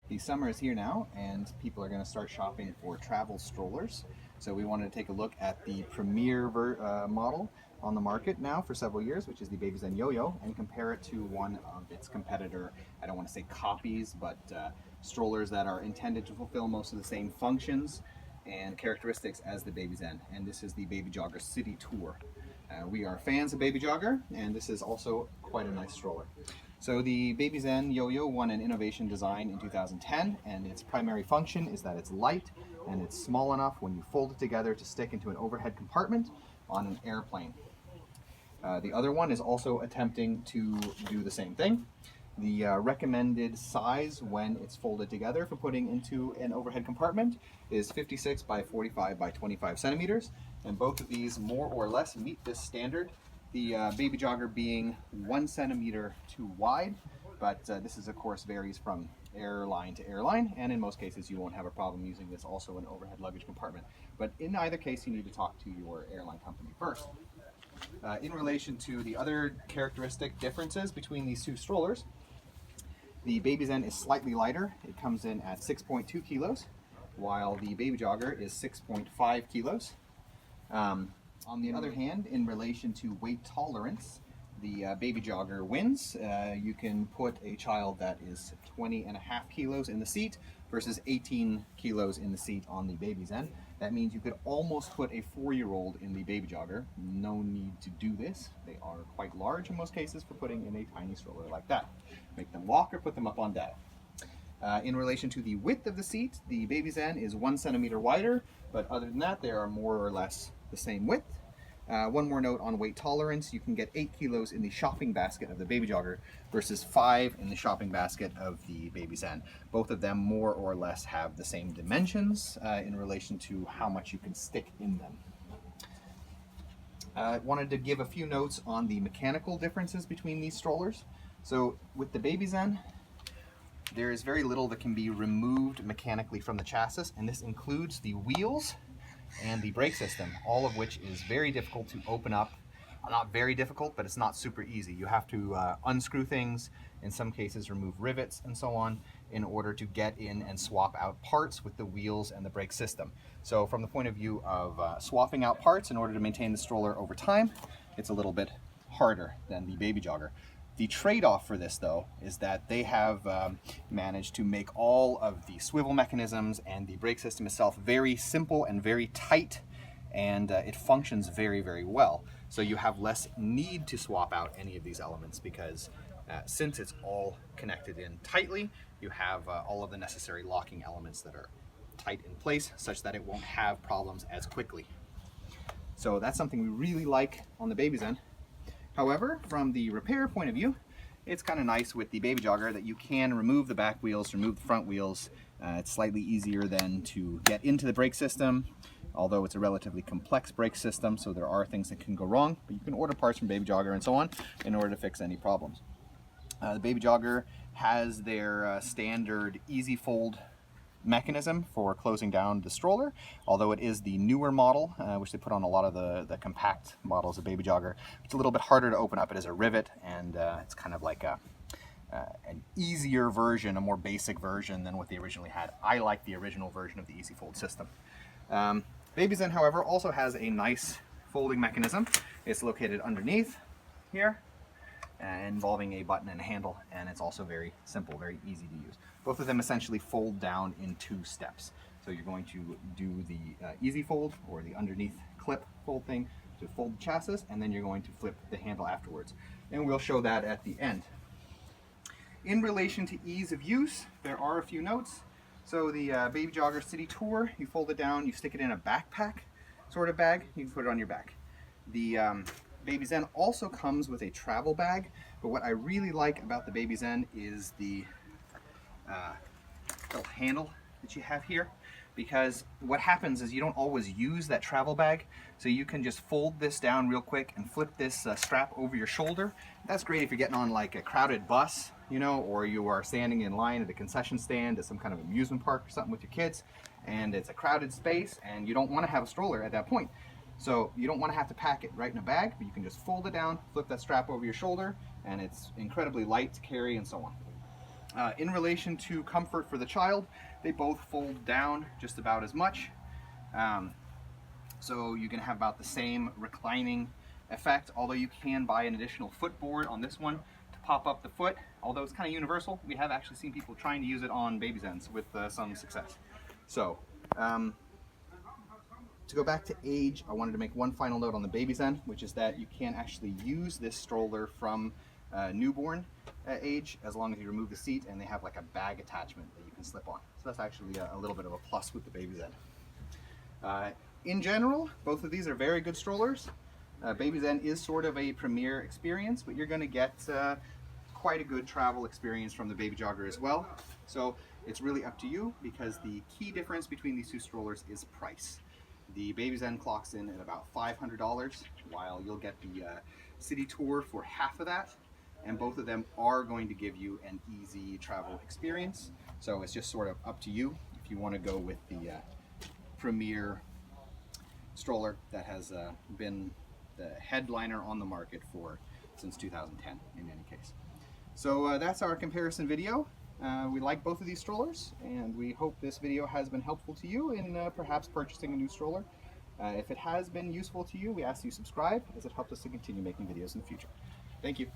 The summer is here now, and people are going to start shopping for travel strollers. So we wanted to take a look at the premier model on the market now for several years, which is the Babyzen Yoyo, and compare it to one of its competitor, I don't want to say copies, but strollers that are intended to fulfill most of the same functions and characteristics as the Babyzen. And this is the Babyjogger City Tour. We are fans of Babyjogger, and this is also quite a nice stroller. So the Babyzen Yoyo won an innovation design in 2010, and its primary function is that it's light and it's small enough when you fold it together to stick into an overhead compartment on an airplane. The other one is also attempting to do the same thing. The recommended size when it's folded together for putting into an overhead compartment is 56 by 45 by 25 centimeters, and both of these more or less meet this standard. The Babyjogger being 1 centimeter too wide, but this is of course varies from airline to airline, and in most cases you won't have a problem using this also in overhead luggage compartment. But in either case you need to talk to your airline company first. In relation to the other characteristic differences between these two strollers, the Babyzen is slightly lighter. It comes in at 6.2 kilos, while the Babyjogger is 6.5 kilos. On the other hand, in relation to weight tolerance, the Babyjogger wins. You can put a child that is 20.5 kilos in the seat versus 18 kilos in the seat on the Babyzen. That means you could almost put a 4-year-old in the Babyjogger. No need to do this. They are quite large in most cases for putting in a tiny stroller like that. Make them walk or put them up on dad. In relation to the width of the seat, the Babyzen is 1 centimeter wider, but other than that, they are more or less the same width. One more note on weight tolerance: you can get 8 kilos in the shopping basket of the Babyjogger versus 5 in the shopping basket of the Babyzen. Both of them more or less have the same dimensions in relation to how much you can stick in them. I wanted to give a few notes on the mechanical differences between these strollers. So with the Babyzen, there is very little that can be removed mechanically from the chassis, and this includes the wheels and the brake system, all of which is very difficult to open up. Not very difficult, but it's not super easy. You have to unscrew things, in some cases remove rivets and so on, in order to get in and swap out parts with the wheels and the brake system. So from the point of view of swapping out parts in order to maintain the stroller over time, it's a little bit harder than the Babyjogger. The trade-off for this, though, is that they have managed to make all of the swivel mechanisms and the brake system itself very simple and very tight, and it functions very, very well. So you have less need to swap out any of these elements because since it's all connected in tightly, you have all of the necessary locking elements that are tight in place such that it won't have problems as quickly. So that's something we really like on the Babyzen. However, from the repair point of view, it's kind of nice with the Babyjogger that you can remove the back wheels, remove the front wheels. It's slightly easier than to get into the brake system, although it's a relatively complex brake system, so there are things that can go wrong, but you can order parts from Babyjogger and so on in order to fix any problems. The Babyjogger has their standard easy fold mechanism for closing down the stroller, although it is the newer model, which they put on a lot of the compact models of Babyjogger. It's a little bit harder to open up. It is a rivet, and it's kind of like an easier version, a more basic version than what they originally had. I like the original version of the easy fold system. Babyzen, however, also has a nice folding mechanism. It's located underneath here, involving a button and a handle, and it's also very simple, very easy to use. Both of them essentially fold down in 2 steps. So you're going to do the easy fold, or the underneath clip fold thing, to fold the chassis, and then you're going to flip the handle afterwards. And we'll show that at the end. In relation to ease of use, there are a few notes. So the Babyjogger City Tour, you fold it down, you stick it in a backpack sort of bag, you can put it on your back. The Babyzen also comes with a travel bag, but what I really like about the Babyzen is the little handle that you have here, because what happens is you don't always use that travel bag, so you can just fold this down real quick and flip this strap over your shoulder. That's great if you're getting on like a crowded bus, you know, or you are standing in line at a concession stand at some kind of amusement park or something with your kids, and it's a crowded space and you don't want to have a stroller at that point. So you don't want to have to pack it right in a bag, but you can just fold it down, flip that strap over your shoulder, and it's incredibly light to carry and so on. In relation to comfort for the child, they both fold down just about as much. So you can have about the same reclining effect, although you can buy an additional footboard on this one to pop up the foot. Although it's kind of universal, we have actually seen people trying to use it on Babyzens with some success. So, to go back to age, I wanted to make one final note on the Babyzen, which is that you can actually use this stroller from newborn age as long as you remove the seat, and they have like a bag attachment that you can slip on. So that's actually a little bit of a plus with the Babyzen. In general, both of these are very good strollers. Babyzen is sort of a premier experience, but you're going to get quite a good travel experience from the Babyjogger as well. So it's really up to you, because the key difference between these two strollers is price. The Babyzen clocks in at about $500, while you'll get the City Tour for half of that, and both of them are going to give you an easy travel experience. So it's just sort of up to you if you want to go with the premier stroller that has been the headliner on the market since 2010 in any case. So that's our comparison video. We like both of these strollers, and we hope this video has been helpful to you in perhaps purchasing a new stroller. If it has been useful to you, we ask you subscribe, as it helps us to continue making videos in the future. Thank you.